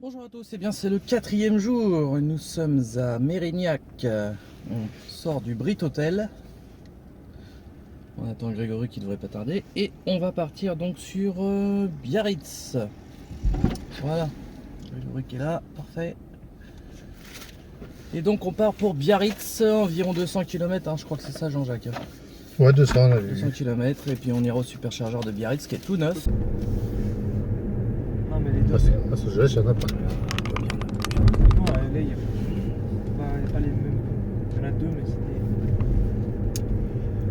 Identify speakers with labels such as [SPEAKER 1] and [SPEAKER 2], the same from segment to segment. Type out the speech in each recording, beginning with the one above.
[SPEAKER 1] Bonjour à tous, et bien c'est le 4e jour, nous sommes à Mérignac, on sort du Brit Hotel, on attend Grégory qui devrait pas tarder, et on va partir donc sur Biarritz. Voilà, Grégory qui est là, parfait. Et donc on part pour Biarritz, environ 200 km, hein, je crois que c'est ça Jean-Jacques.
[SPEAKER 2] Ouais, 200, on a
[SPEAKER 1] 200
[SPEAKER 2] vu.
[SPEAKER 1] km, et puis on ira au superchargeur de Biarritz qui est tout neuf.
[SPEAKER 3] Non mais les deux,
[SPEAKER 2] Ah, ce jeu, il n'y en a pas.
[SPEAKER 3] non, là il n'y a pas les mêmes. Il y en a deux, mais c'était.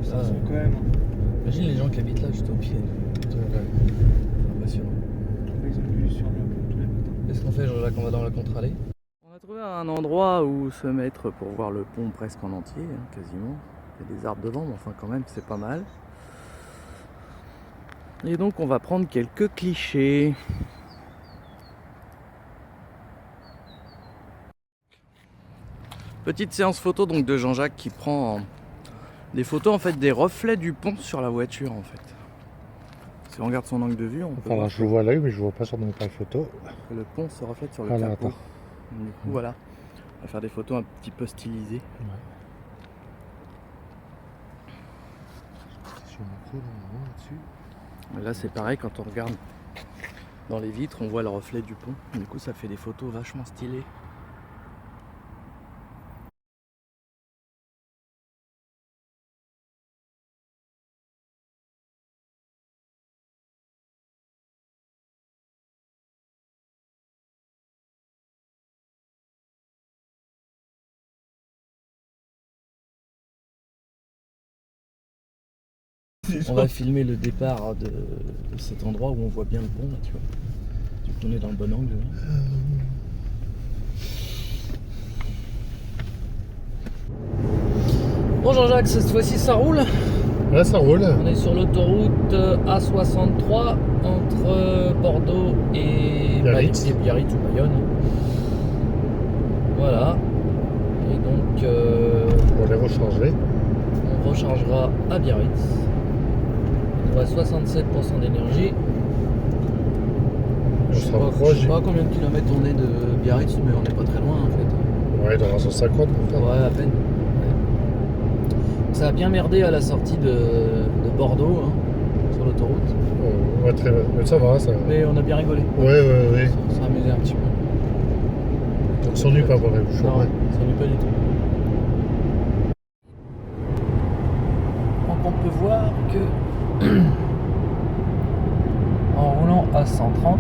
[SPEAKER 3] Ça sont quand même.
[SPEAKER 1] Imagine les gens qui habitent là juste au pied. Impressionnant.
[SPEAKER 3] Ils ont bu sur le pont tous les matins.
[SPEAKER 1] Qu'est-ce qu'on fait Jean-Jacques? On va dans la contre-allée. On a trouvé un endroit où se mettre pour voir le pont presque en entier, hein, quasiment. Il y a des arbres devant, mais enfin quand même c'est pas mal. Et donc on va prendre quelques clichés. Petite séance photo donc de Jean-Jacques qui prend des photos en fait des reflets du pont sur la voiture en fait. Si on regarde son angle de vue, on peut voir
[SPEAKER 2] Je le vois à l'œil, mais je ne vois pas sur mon appareil photo.
[SPEAKER 1] que le pont se reflète sur le
[SPEAKER 2] Voilà,
[SPEAKER 1] capot.
[SPEAKER 2] attends.
[SPEAKER 1] Du coup voilà, on va faire des photos un petit peu stylisées. Mais là c'est pareil, quand on regarde dans les vitres, on voit le reflet du pont. Du coup ça fait des photos vachement stylées. On va filmer le départ de cet endroit où on voit bien le pont là, tu vois. Du coup on est dans le bon angle. Là. Bon Jean-Jacques, cette fois-ci ça roule.
[SPEAKER 2] Là, ça roule.
[SPEAKER 1] On est sur l'autoroute A63 entre Bordeaux et
[SPEAKER 2] Biarritz.
[SPEAKER 1] Biarritz ou Bayonne. Voilà. Et donc
[SPEAKER 2] On les recharger.
[SPEAKER 1] on rechargera à Biarritz. On a 67% d'énergie. Je sais pas combien de kilomètres on est de Biarritz, mais on n'est pas très loin en fait.
[SPEAKER 2] Ouais, dans 150,
[SPEAKER 1] Ouais, à peine. Ouais. Ça a bien merdé à la sortie de Bordeaux, hein, sur l'autoroute.
[SPEAKER 2] Ouais, très bien. Mais ça va, ça.
[SPEAKER 1] Mais on a bien rigolé.
[SPEAKER 2] Ouais.
[SPEAKER 1] On s'est amusé un petit peu.
[SPEAKER 2] On s'ennuie pas pour les bouchons.
[SPEAKER 1] Non,
[SPEAKER 2] Ouais.
[SPEAKER 1] ça s'ennuie pas du tout. Donc on peut voir que en roulant à 130,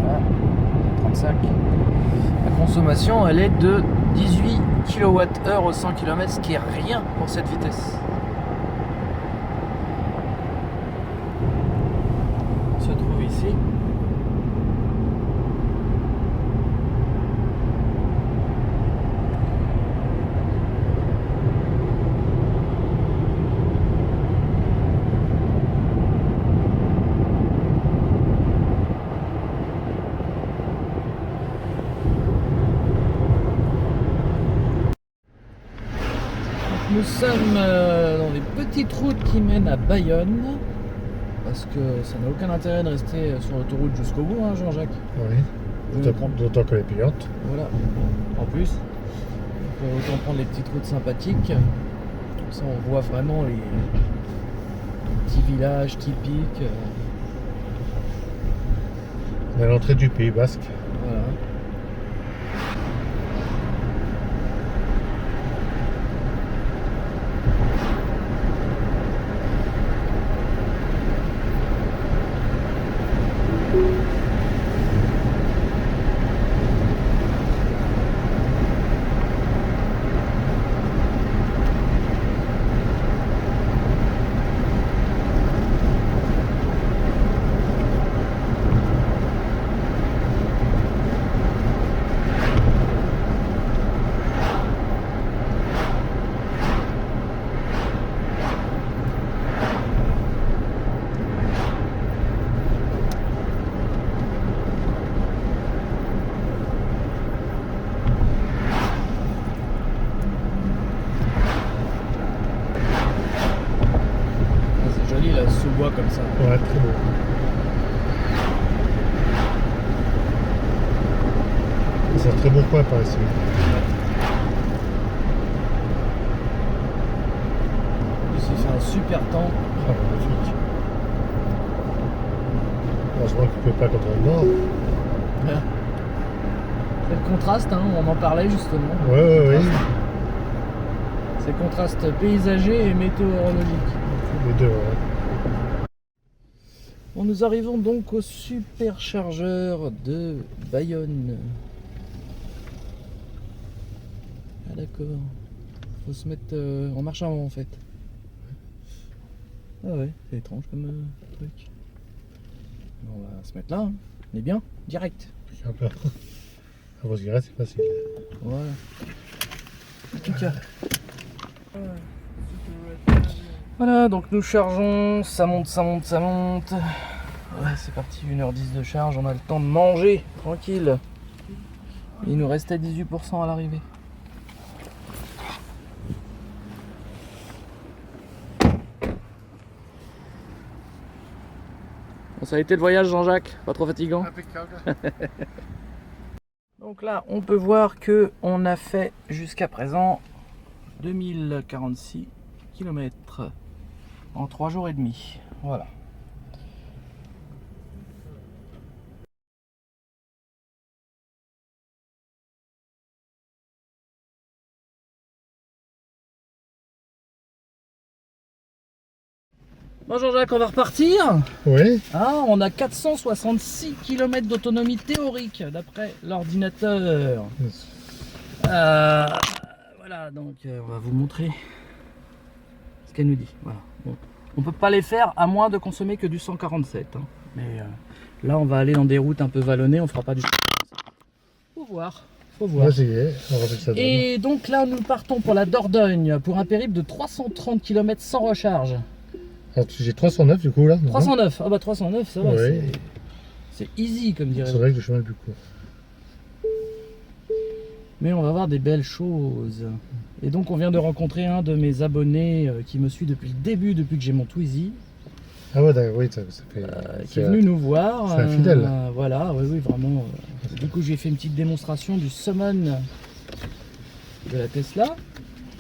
[SPEAKER 1] voilà, 35, la consommation elle est de 18 kWh au 100 km, ce qui est rien pour cette vitesse. On se trouve ici. Nous sommes dans les petites routes qui mènent à Bayonne, parce que ça n'a aucun intérêt de rester sur l'autoroute jusqu'au bout, hein, Jean-Jacques.
[SPEAKER 2] Oui. D'autant qu'elle est payante.
[SPEAKER 1] Voilà, en plus, donc, autant prendre les petites routes sympathiques, comme ça on voit vraiment les petits villages typiques.
[SPEAKER 2] On est à l'entrée du Pays Basque.
[SPEAKER 1] Voilà. sous-bois comme ça.
[SPEAKER 2] Ouais, très beau. C'est un très bon coin par ici.
[SPEAKER 1] Ici, il fait un super temps.
[SPEAKER 2] Ah, magnifique. Heureusement qu'il ne peut pas quand on est nord.
[SPEAKER 1] C'est le contraste, hein, on en parlait justement.
[SPEAKER 2] Ouais.
[SPEAKER 1] C'est le contraste paysager et météorologique.
[SPEAKER 2] Les deux, ouais.
[SPEAKER 1] Bon, nous arrivons donc au superchargeur de Bayonne. Ah d'accord. Faut se mettre en marche avant en fait. Ah ouais, c'est étrange comme truc. On va se mettre là, hein. On est bien, direct.
[SPEAKER 2] Un peu. À vos cigarettes, c'est facile.
[SPEAKER 1] Voilà. En tout cas. Voilà, donc nous chargeons, ça monte. Ouais, c'est parti, 1h10 de charge, on a le temps de manger, tranquille. Il nous restait 18% à l'arrivée. Bon, ça a été le voyage Jean-Jacques, pas trop fatigant?
[SPEAKER 2] Impeccable.
[SPEAKER 1] Donc là, on peut voir que on a fait jusqu'à présent 2046 km en 3 jours et demi. Voilà. Bon Jean-Jacques, on va repartir.
[SPEAKER 2] Oui.
[SPEAKER 1] Ah, on a 466 km d'autonomie théorique d'après l'ordinateur. Voilà, donc on va vous montrer ce qu'elle nous dit. Voilà. Bon. On peut pas les faire à moins de consommer que du 147. Hein. Mais là, on va aller dans des routes un peu vallonnées, on fera pas du... Faut voir.
[SPEAKER 2] Vas-y, on va voir ce que ça donne.
[SPEAKER 1] Et donc là, nous partons pour la Dordogne pour un périple de 330 km sans recharge.
[SPEAKER 2] Alors, j'ai 309 du coup là.
[SPEAKER 1] 309, ah bah 309, ça va,
[SPEAKER 2] Oui.
[SPEAKER 1] c'est easy comme dirait.
[SPEAKER 2] C'est vrai que le chemin est plus court.
[SPEAKER 1] Mais on va voir des belles choses. Et donc on vient de rencontrer un de mes abonnés qui me suit depuis le début, depuis que j'ai mon Twizy,
[SPEAKER 2] Ah ouais, d'accord, oui, ça fait.
[SPEAKER 1] qui est venu nous voir.
[SPEAKER 2] C'est un fidèle.
[SPEAKER 1] Voilà, oui, vraiment. Du coup j'ai fait une petite démonstration du summon de la Tesla,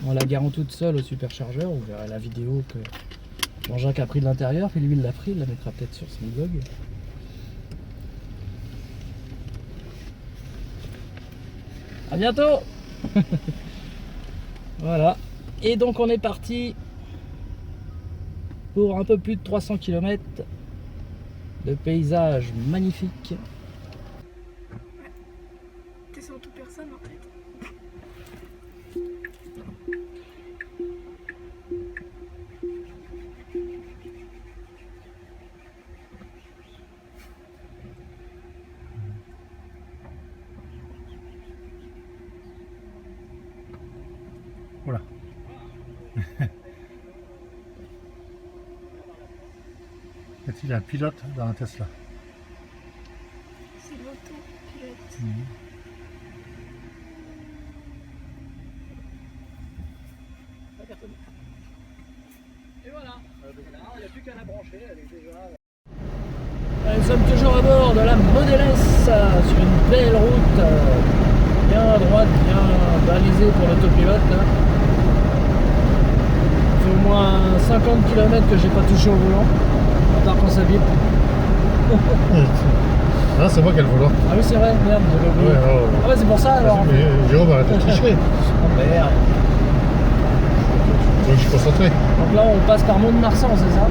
[SPEAKER 1] en la garant toute seule au superchargeur. Vous verrez la vidéo que Jean-Jacques a pris de l'intérieur, puis lui il l'a pris, il la mettra peut-être sur son blog. À bientôt. Voilà. Et donc on est parti pour un peu plus de 300 km de paysages magnifiques.
[SPEAKER 4] T'es sans toute personne en fait.
[SPEAKER 2] Voilà. Y a-t-il un pilote dans un Tesla?
[SPEAKER 4] C'est l'auto-pilote.
[SPEAKER 1] Et voilà. Il n'y a plus qu'à la brancher, elle est déjà... Nous sommes toujours à bord de la Model S sur une belle route bien à droite, bien balisée pour l'autopilote là. Ça fait au moins 50 km que j'ai pas touché au volant, à part quand ça vibre.
[SPEAKER 2] Ah, c'est moi qui ai le volant.
[SPEAKER 1] Ah oui c'est vrai, merde, j'avais oublié.
[SPEAKER 2] Ouais, alors,
[SPEAKER 1] Ah ouais c'est pour ça alors.
[SPEAKER 2] mais Jérôme, arrête de tricher.
[SPEAKER 1] Oh merde.
[SPEAKER 2] Donc je suis concentré.
[SPEAKER 1] Donc là on passe par Mont-de-Marsan, c'est ça?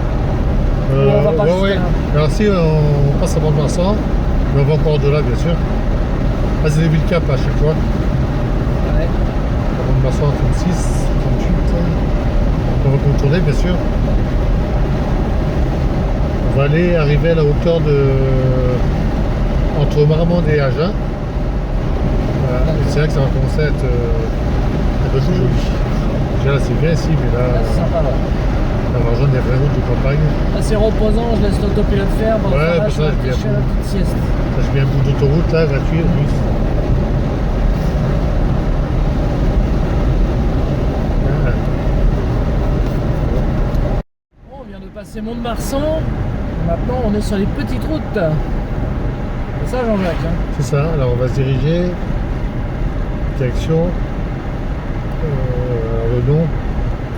[SPEAKER 1] On va pas
[SPEAKER 2] ouais,
[SPEAKER 1] jusqu'à
[SPEAKER 2] ouais.
[SPEAKER 1] là.
[SPEAKER 2] Alors si on passe à Mont-de-Marsan, mais on va encore de là bien sûr. Ah, c'est des villes cap à chaque fois.
[SPEAKER 1] Ouais.
[SPEAKER 2] À Mont-de-Marsan 36, 38. On va contourner bien sûr. On va aller arriver à la hauteur de entre Marmande et Agen. Voilà. Et c'est là que ça va commencer à être joli. Déjà là c'est bien ici, mais là,
[SPEAKER 1] Là c'est sympa là.
[SPEAKER 2] on va rejoindre des vraies routes de campagne.
[SPEAKER 1] Là c'est reposant, je laisse l'autopilote faire. Pendant
[SPEAKER 2] Ouais,
[SPEAKER 1] ce temps-là,
[SPEAKER 2] pour
[SPEAKER 1] je
[SPEAKER 2] ça,
[SPEAKER 1] fais
[SPEAKER 2] je
[SPEAKER 1] la
[SPEAKER 2] viens
[SPEAKER 1] petite sieste.
[SPEAKER 2] Là, j'ai mis un bout d'autoroute là, gratuit en plus. Voilà.
[SPEAKER 1] Bon, on vient de passer Mont-de-Marsan. Maintenant on est sur les petites routes. C'est ça Jean-Jacques hein?
[SPEAKER 2] C'est ça, alors on va se diriger direction le nom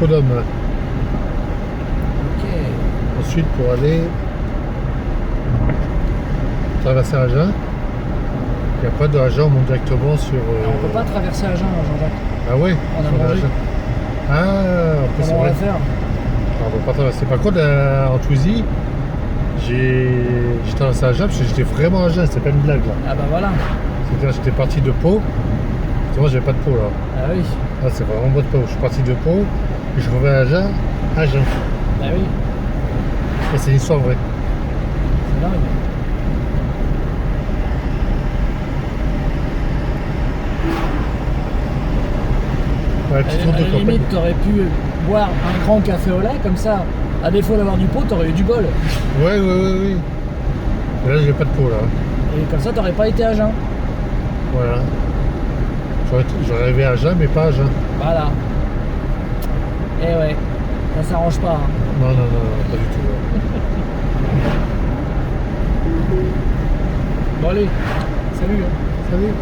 [SPEAKER 2] Podum.
[SPEAKER 1] Ok.
[SPEAKER 2] Ensuite pour aller traverser Agen. Et après de Agen on monte directement sur.
[SPEAKER 3] Alors, on peut pas traverser Agen, Jean-Jacques.
[SPEAKER 2] Ah ouais.
[SPEAKER 3] On a
[SPEAKER 2] sur
[SPEAKER 3] mangé.
[SPEAKER 2] Agen. Ah en plus c'est
[SPEAKER 3] Comment on
[SPEAKER 2] vrai.
[SPEAKER 3] va faire?
[SPEAKER 2] Alors, on va pas traverser. Par contre en Toulouse, j'ai traversé Agen parce que j'étais vraiment à Agen, c'était pas une blague là.
[SPEAKER 3] Ah bah voilà.
[SPEAKER 2] C'est-à-dire j'étais parti de Pau. C'est vrai j'avais pas de Pau là.
[SPEAKER 3] Ah oui.
[SPEAKER 2] Là c'est vraiment pas de Pau. Je suis parti de Pau et je reviens à Agen. Agen.
[SPEAKER 3] Ah oui.
[SPEAKER 2] Et c'est une histoire vraie.
[SPEAKER 3] C'est dingue.
[SPEAKER 2] Ouais,
[SPEAKER 3] À
[SPEAKER 2] petite route de
[SPEAKER 3] la
[SPEAKER 2] campagne.
[SPEAKER 3] limite, t'aurais pu boire un grand café au lait, comme ça, à défaut d'avoir du pot, t'aurais eu du bol.
[SPEAKER 2] Ouais. Et là j'ai pas de Pau là.
[SPEAKER 3] Et comme ça, t'aurais pas été à Agen.
[SPEAKER 2] Voilà. J'aurais arrivé à Agen mais pas à Agen.
[SPEAKER 3] Voilà. Eh ouais, ça s'arrange pas. Hein.
[SPEAKER 2] Non, pas du tout. Ouais.
[SPEAKER 3] Bon allez, salut. Hein.
[SPEAKER 2] Salut.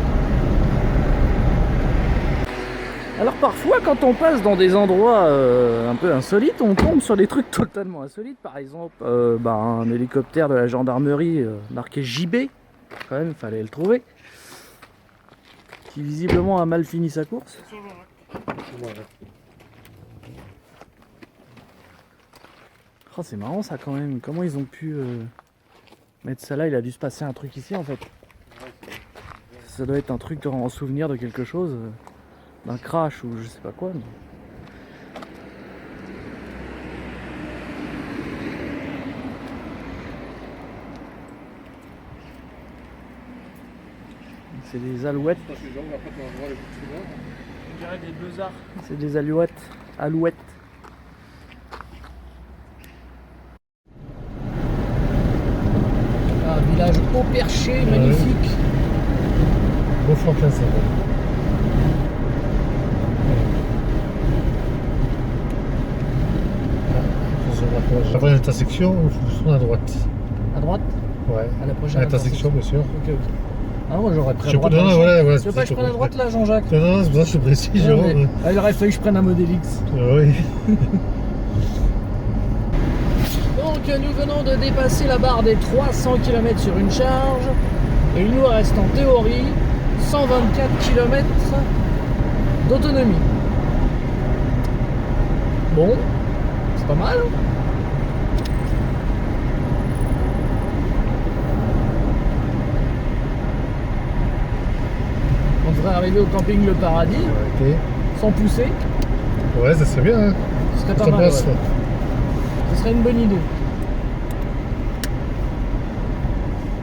[SPEAKER 1] Alors parfois quand on passe dans des endroits un peu insolites, on tombe sur des trucs totalement insolites. Par exemple un hélicoptère de la gendarmerie marqué JB, quand même fallait le trouver, qui visiblement a mal fini sa course. Oh, c'est marrant ça quand même, comment ils ont pu mettre ça là, il a dû se passer un truc ici en fait. Ça doit être un truc en souvenir de quelque chose. D'un crash ou je sais pas quoi. Mais... c'est des alouettes.
[SPEAKER 3] On dirait des bleusards.
[SPEAKER 1] C'est des alouettes. Alouettes.
[SPEAKER 3] Un village haut perché, magnifique.
[SPEAKER 2] Beau Franquin ça va. Après l'intersection, il faut se tourner à droite.
[SPEAKER 3] À droite,
[SPEAKER 2] Ouais.
[SPEAKER 3] à la prochaine
[SPEAKER 2] À l'intersection, bien sûr.
[SPEAKER 3] Ok. Ah, moi j'aurais pris à
[SPEAKER 2] Je
[SPEAKER 3] droite.
[SPEAKER 2] non,
[SPEAKER 3] hein.
[SPEAKER 2] voilà,
[SPEAKER 3] Tu veux pas que je prenne à droite là, Jean-Jacques?
[SPEAKER 2] Non, c'est pour ça que je te précise,
[SPEAKER 3] Ouais,
[SPEAKER 2] Jérôme.
[SPEAKER 3] mais- Ah, il aurait fallu que je prenne un Model X.
[SPEAKER 2] Oui.
[SPEAKER 3] Donc nous venons de dépasser la barre des 300 km sur une charge. Et il nous reste en théorie 124 km d'autonomie. Bon, c'est pas mal. On devrait arriver au camping Le Paradis
[SPEAKER 2] Ok.
[SPEAKER 3] sans pousser.
[SPEAKER 2] Ouais, ça serait bien. Hein.
[SPEAKER 3] Ce serait
[SPEAKER 2] Je
[SPEAKER 3] pas
[SPEAKER 2] t'en
[SPEAKER 3] mal.
[SPEAKER 2] pense.
[SPEAKER 3] Ouais. Ce serait une bonne idée.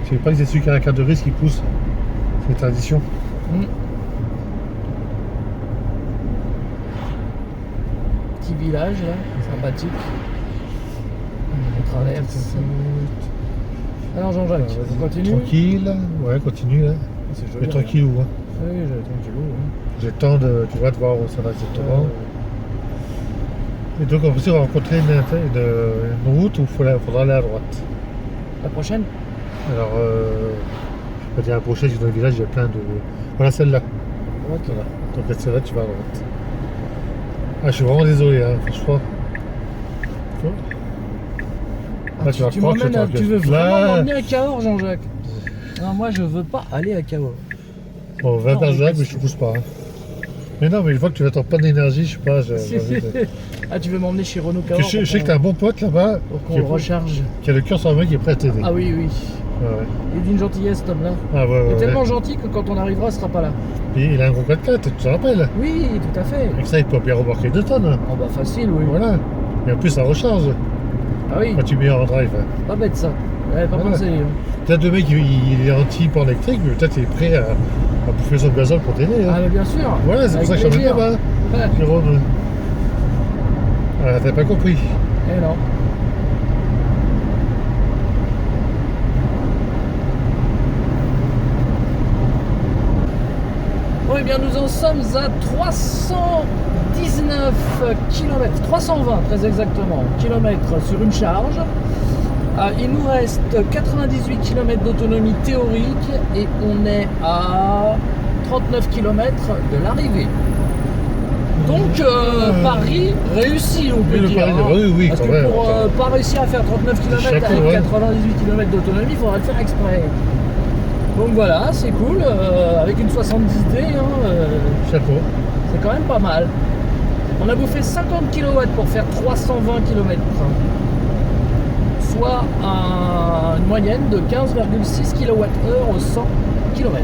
[SPEAKER 2] Je savais pas que c'est celui qui a la carte de risque qui pousse. C'est une tradition.
[SPEAKER 3] Petit village là, sympathique. On traverse. Alors Jean-Jacques, on continue.
[SPEAKER 2] Tranquille. Ouais, continue. Hein.
[SPEAKER 3] C'est joli.
[SPEAKER 2] Mais tranquillou. Hein.
[SPEAKER 3] Oui, j'allais tranquillou.
[SPEAKER 2] J'ai le temps de, tu vois, de voir où ça va exactement. Et donc, on va rencontrer une route où il faudra aller à droite.
[SPEAKER 3] La prochaine?
[SPEAKER 2] Alors, je vais pas dire la prochaine, parce que dans le village, il y a plein de... Voilà celle-là.
[SPEAKER 3] Ok.
[SPEAKER 2] Voilà. Donc, à celle-là, tu vas à droite. Ah, je suis vraiment désolé, hein, franchement. Tu vois
[SPEAKER 3] Ah,
[SPEAKER 2] Là, tu vas
[SPEAKER 3] tu
[SPEAKER 2] croire que
[SPEAKER 3] m'emmènes,
[SPEAKER 2] je
[SPEAKER 3] tu veux
[SPEAKER 2] Là.
[SPEAKER 3] vraiment m'emmener à Cahors, Jean-Jacques? Non, moi je veux pas aller à Cahors.
[SPEAKER 2] Bon, 20
[SPEAKER 3] Non,
[SPEAKER 2] par
[SPEAKER 3] mais
[SPEAKER 2] Jacques, mais
[SPEAKER 3] qu'est-ce
[SPEAKER 2] je te pousse pas. Hein. Mais non, mais une fois que tu vas t'en plein d'énergie, je sais pas.
[SPEAKER 3] Ah, tu veux m'emmener chez Renault Cahors?
[SPEAKER 2] Je sais que t'as un bon pote là-bas
[SPEAKER 3] Pour qu'on le recharge.
[SPEAKER 2] qui a le cœur sur la main qui est prêt à t'aider.
[SPEAKER 3] Ah oui, oui.
[SPEAKER 2] Ouais.
[SPEAKER 3] Il est d'une gentillesse, cet homme-là.
[SPEAKER 2] Ah ouais,
[SPEAKER 3] Il est
[SPEAKER 2] ouais.
[SPEAKER 3] tellement gentil que quand on arrivera, il sera pas là.
[SPEAKER 2] Et il a un gros 4x4, tu te rappelles?
[SPEAKER 3] Oui, tout à fait.
[SPEAKER 2] Avec ça, il peut bien remorquer 2 tonnes.
[SPEAKER 3] Oh bah facile, oui.
[SPEAKER 2] Voilà. Et en plus, ça recharge
[SPEAKER 3] Ah oui,
[SPEAKER 2] quand tu mets en drive.
[SPEAKER 3] pas bête ça. Ouais, pas
[SPEAKER 2] Voilà.
[SPEAKER 3] pensé. Hein.
[SPEAKER 2] Peut-être le mec, il est anti-port électrique, mais peut-être il est prêt à bouffer son gazole pour t'aider.
[SPEAKER 3] Ah
[SPEAKER 2] Hein.
[SPEAKER 3] mais bien sûr.
[SPEAKER 2] Voilà, c'est pour ça que je suis
[SPEAKER 3] plaisir.
[SPEAKER 2] là-bas,
[SPEAKER 3] Ouais.
[SPEAKER 2] Jérôme. Ah, t'as pas compris.
[SPEAKER 3] Eh non. Bon, eh bien, nous en sommes à 319 km, 320 très exactement, kilomètres sur une charge. Il nous reste 98 km d'autonomie théorique et on est à 39 km de l'arrivée. Donc pari réussi, on peut
[SPEAKER 2] Oui, le
[SPEAKER 3] dire.
[SPEAKER 2] pari,
[SPEAKER 3] Hein.
[SPEAKER 2] oui,
[SPEAKER 3] Parce
[SPEAKER 2] quand
[SPEAKER 3] que
[SPEAKER 2] même,
[SPEAKER 3] pour
[SPEAKER 2] attends.
[SPEAKER 3] pas réussir à faire 39 km
[SPEAKER 2] Chapeau,
[SPEAKER 3] avec
[SPEAKER 2] ouais.
[SPEAKER 3] 98 km d'autonomie, il faudra le faire exprès. Donc voilà, c'est cool. Avec une 70D, hein,
[SPEAKER 2] Chapeau.
[SPEAKER 3] c'est quand même pas mal. On a bouffé 50 kW pour faire 320 km. Soit une moyenne de 15,6 kWh au 100 km.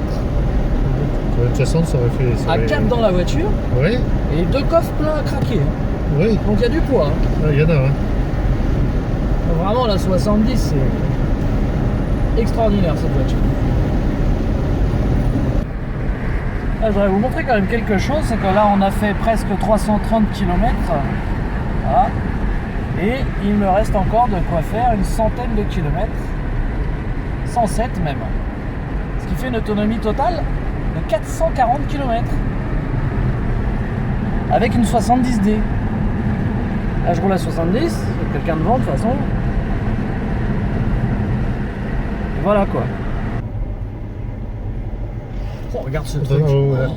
[SPEAKER 2] Pour une 60, ça aurait fait. Ça
[SPEAKER 3] À
[SPEAKER 2] aurait-
[SPEAKER 3] 4 dans la voiture
[SPEAKER 2] Oui,
[SPEAKER 3] et 2 coffres pleins à craquer.
[SPEAKER 2] oui,
[SPEAKER 3] Donc il y a du poids. Hein.
[SPEAKER 2] il y en a. Hein.
[SPEAKER 3] Donc, vraiment la 70 c'est extraordinaire cette voiture. Ah, je voudrais vous montrer quand même quelque chose, c'est que là on a fait presque 330 km. Voilà. Et il me reste encore de quoi faire une centaine de kilomètres. 107 même. Ce qui fait une autonomie totale de 440 km. Avec une 70D. Là je roule à 70, il y a quelqu'un devant de toute façon. Et voilà quoi. Oh, regarde ce truc.
[SPEAKER 2] Oh, ouais.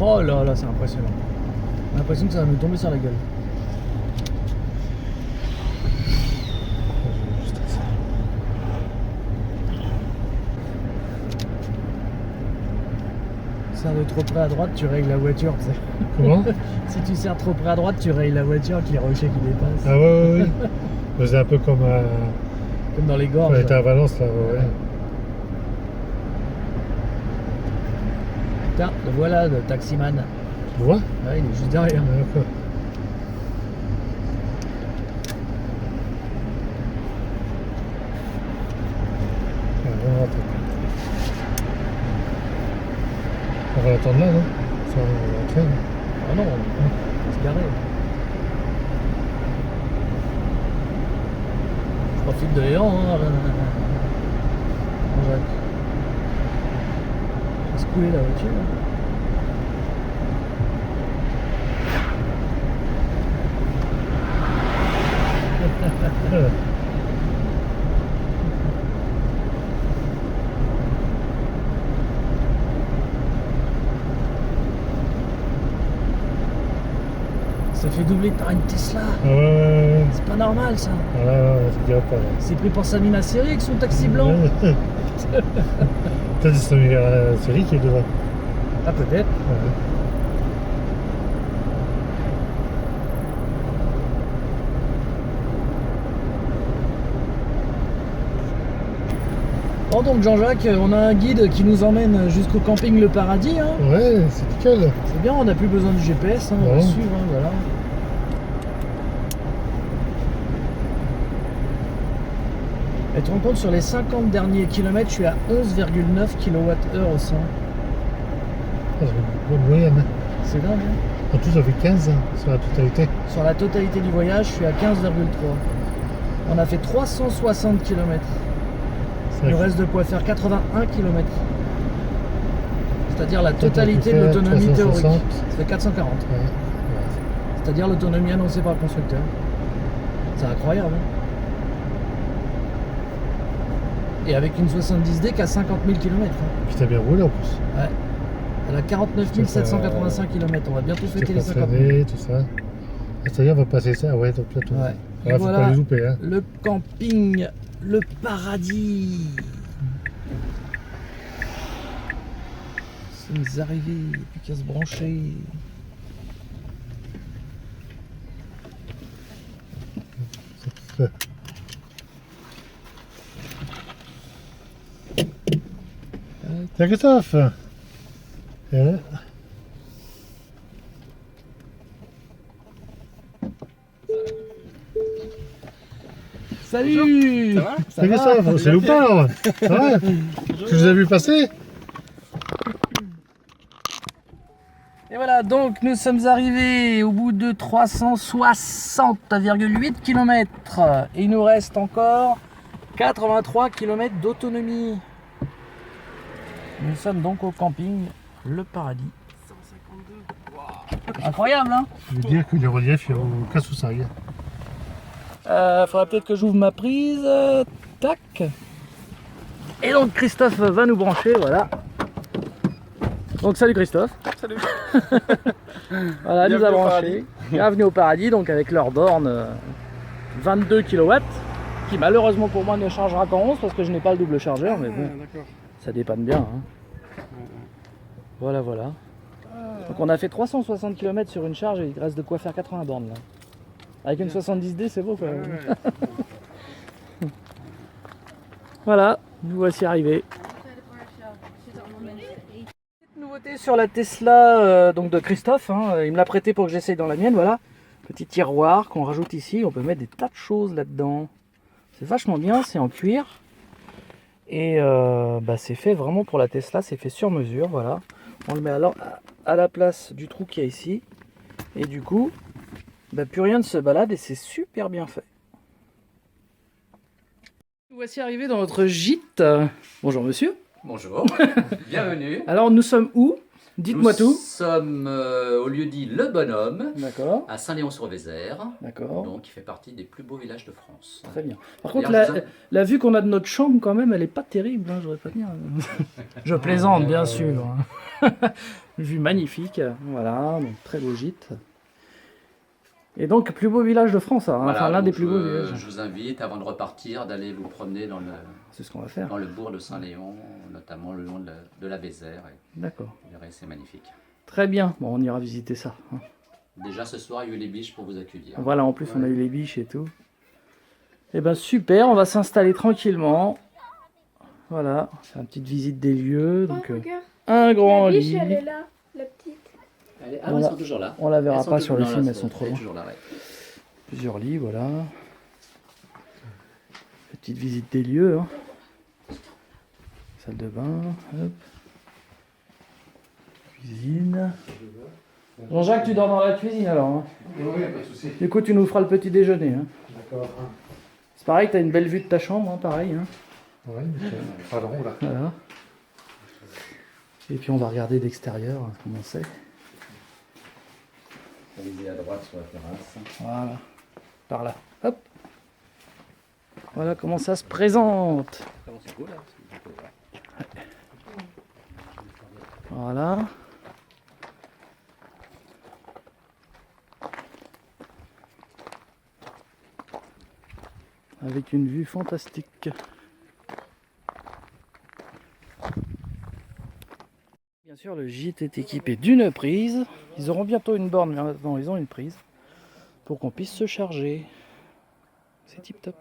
[SPEAKER 3] Oh là là, c'est impressionnant. J'ai l'impression que ça va nous tomber sur la gueule. Serre de trop près à droite, tu règles la voiture. Tu sais.
[SPEAKER 2] Comment?
[SPEAKER 3] Si tu serres trop près à droite, tu règles la voiture avec les rochers qui dépassent.
[SPEAKER 2] Ah ouais, oui. C'est un peu comme
[SPEAKER 3] Comme dans les
[SPEAKER 2] quand
[SPEAKER 3] gorges.
[SPEAKER 2] on était à Valence là. Ouais.
[SPEAKER 3] Putain, le voilà, le taximan.
[SPEAKER 2] Tu vois?
[SPEAKER 3] Ouais, il est juste derrière.
[SPEAKER 2] Ah, d'accord. Ah, on va attendre. On va l'attendre là, non? Ça, on va rentrer, non?
[SPEAKER 3] Ah non, on va se garer. Je profite de l'élan, hein. Jean-Jacques. On va se couler la voiture. Ça fait doubler par une Tesla.
[SPEAKER 2] Ah ouais, ouais, ouais.
[SPEAKER 3] C'est pas normal ça.
[SPEAKER 2] Ah là, là, je dirais pas là.
[SPEAKER 3] C'est pris pour Samina Seri avec son taxi blanc.
[SPEAKER 2] Ouais. Peut-être que c'est la série qui est devant.
[SPEAKER 3] Ah peut-être.
[SPEAKER 2] Ouais.
[SPEAKER 3] Bon donc Jean-Jacques, on a un guide qui nous emmène jusqu'au camping Le Paradis. Hein.
[SPEAKER 2] Ouais, c'est nickel.
[SPEAKER 3] C'est bien, on n'a plus besoin du GPS, hein, on va
[SPEAKER 2] Non.
[SPEAKER 3] suivre, hein, voilà. Et tu te rends compte, sur les 50 derniers kilomètres, je suis à 11,9 kWh au 100.
[SPEAKER 2] Ah, c'est une bonne moyenne.
[SPEAKER 3] C'est dingue, hein.
[SPEAKER 2] En tout, ça fait 15 hein, sur la totalité.
[SPEAKER 3] Sur la totalité du voyage, je suis à 15,3. On a fait 360 km.
[SPEAKER 2] C'est
[SPEAKER 3] Il nous
[SPEAKER 2] vrai
[SPEAKER 3] reste de quoi faire 81 km. C'est-à-dire la
[SPEAKER 2] Toi,
[SPEAKER 3] totalité
[SPEAKER 2] tu
[SPEAKER 3] de
[SPEAKER 2] peux faire
[SPEAKER 3] l'autonomie
[SPEAKER 2] 360.
[SPEAKER 3] théorique. Ça fait 440.
[SPEAKER 2] que- ouais.
[SPEAKER 3] C'est-à-dire l'autonomie annoncée par le constructeur. C'est incroyable. Hein. Et avec une 70D qui a 50 000 km. Hein.
[SPEAKER 2] Puis t'as bien roulé en plus.
[SPEAKER 3] Ouais. Elle a 49 785 km. On va bientôt
[SPEAKER 2] Tu
[SPEAKER 3] fêter
[SPEAKER 2] t'es
[SPEAKER 3] les
[SPEAKER 2] pas
[SPEAKER 3] 50 000.
[SPEAKER 2] freiné, tout ça. C'est-à-dire, on va passer ça, ouais, donc bientôt.
[SPEAKER 3] Ouais.
[SPEAKER 2] Ah, faut
[SPEAKER 3] Voilà.
[SPEAKER 2] pas les louper, hein.
[SPEAKER 3] Le camping, le paradis. Nous sommes arrivés, il n'y a plus qu'à se brancher.
[SPEAKER 2] Tiens, Christophe. Hein?
[SPEAKER 3] Salut! Ça va?
[SPEAKER 2] Tiens, Christophe, c'est loupé alors. Ça va? Tu nous as vu passer?
[SPEAKER 3] Et voilà, donc nous sommes arrivés au bout de 360,8 km. Et il nous reste encore 83 km d'autonomie. Nous sommes donc au camping Le Paradis. 152. Incroyable, hein?
[SPEAKER 2] Je veux dire que les reliefs, il y a aucun souci.
[SPEAKER 3] Faudra peut-être que j'ouvre ma prise. Tac. Et donc Christophe va nous brancher, voilà. Donc salut Christophe.
[SPEAKER 5] Salut.
[SPEAKER 3] Voilà, nous
[SPEAKER 5] Bienvenue
[SPEAKER 3] avons
[SPEAKER 5] au
[SPEAKER 3] branché. Bienvenue au paradis, donc avec leur borne 22 kW, qui malheureusement pour moi ne chargera qu'en 11 parce que je n'ai pas le double chargeur, mais bon,
[SPEAKER 5] D'accord.
[SPEAKER 3] ça dépanne bien. Hein. Voilà, voilà. Donc on a fait 360 km sur une charge et il reste de quoi faire 80 bornes là. Avec une 70D, c'est beau quand même. Voilà, nous voici arrivés. Nouveauté sur la Tesla donc de Christophe, hein, il me l'a prêté pour que j'essaye dans la mienne, voilà. Petit tiroir qu'on rajoute ici, on peut mettre des tas de choses là-dedans. C'est vachement bien, c'est en cuir. Et c'est fait vraiment pour la Tesla, c'est fait sur mesure, voilà. On le met alors à la place du trou qu'il y a ici. Et du coup, plus rien ne se balade et c'est super bien fait. Nous voici arrivés dans notre gîte. Bonjour monsieur.
[SPEAKER 6] Bonjour, bienvenue.
[SPEAKER 3] Alors nous sommes où? Dites-moi tout.
[SPEAKER 6] Nous sommes au lieu-dit Le Bonhomme,
[SPEAKER 3] D'accord,
[SPEAKER 6] à Saint-Léon-sur-Vézère,
[SPEAKER 3] d'accord.
[SPEAKER 6] donc qui fait partie des plus beaux villages de France.
[SPEAKER 3] Très bien. Par contre,
[SPEAKER 6] D'ailleurs,
[SPEAKER 3] la vue qu'on a de notre chambre, quand même, elle est pas terrible, hein, je voudrais pas dire. Je plaisante, bien sûr. Vue magnifique, voilà, donc très beau gîte. Et donc, plus beau village de France, hein,
[SPEAKER 6] Voilà,
[SPEAKER 3] enfin l'un
[SPEAKER 6] donc
[SPEAKER 3] des plus beaux villages.
[SPEAKER 6] Je vous invite, avant de repartir, d'aller vous promener
[SPEAKER 3] C'est ce qu'on va faire.
[SPEAKER 6] dans le bourg de Saint-Léon, notamment le long de la Vézère. Et
[SPEAKER 3] D'accord.
[SPEAKER 6] vous verrez, c'est magnifique.
[SPEAKER 3] Très bien, bon, on ira visiter ça. Hein.
[SPEAKER 6] Déjà ce soir, il y a eu les biches pour vous accueillir.
[SPEAKER 3] Voilà, en plus, on a eu les biches et tout. Et ben super, on va s'installer tranquillement. Voilà, faire une petite visite des lieux. Donc,
[SPEAKER 4] Oh, regarde.
[SPEAKER 3] un grand
[SPEAKER 4] La biche,
[SPEAKER 3] lit.
[SPEAKER 4] elle est là, la petite.
[SPEAKER 6] Ah oui, elles sont toujours là.
[SPEAKER 3] On la verra
[SPEAKER 6] Elles sont
[SPEAKER 3] pas
[SPEAKER 6] toujours-
[SPEAKER 3] sur le
[SPEAKER 6] non,
[SPEAKER 3] film,
[SPEAKER 6] là,
[SPEAKER 3] elles sont trop
[SPEAKER 6] elles
[SPEAKER 3] loin.
[SPEAKER 6] toujours là, ouais.
[SPEAKER 3] Plusieurs lits, voilà. Petite visite des lieux. Hein. Salle de bain, hop. Cuisine. Jean-Jacques, tu dors dans la cuisine alors. Hein.
[SPEAKER 2] Oui, pas de souci.
[SPEAKER 3] Du coup, tu nous feras le petit déjeuner. Hein.
[SPEAKER 2] D'accord.
[SPEAKER 3] C'est pareil, tu as une belle vue de ta chambre, hein, pareil. Hein.
[SPEAKER 2] Ouais, pardon, là.
[SPEAKER 3] Voilà. Et puis on va regarder d'extérieur, hein, comme on sait.
[SPEAKER 6] Arrivez à droite sur la terrasse.
[SPEAKER 3] Voilà. Par là. Hop. Voilà comment ça se présente.
[SPEAKER 6] C'est beau là.
[SPEAKER 3] Voilà. Avec une vue fantastique. Bien sûr, le gîte est équipé d'une prise. Ils auront bientôt une borne, mais maintenant ils ont une prise pour qu'on puisse se charger. C'est tip top.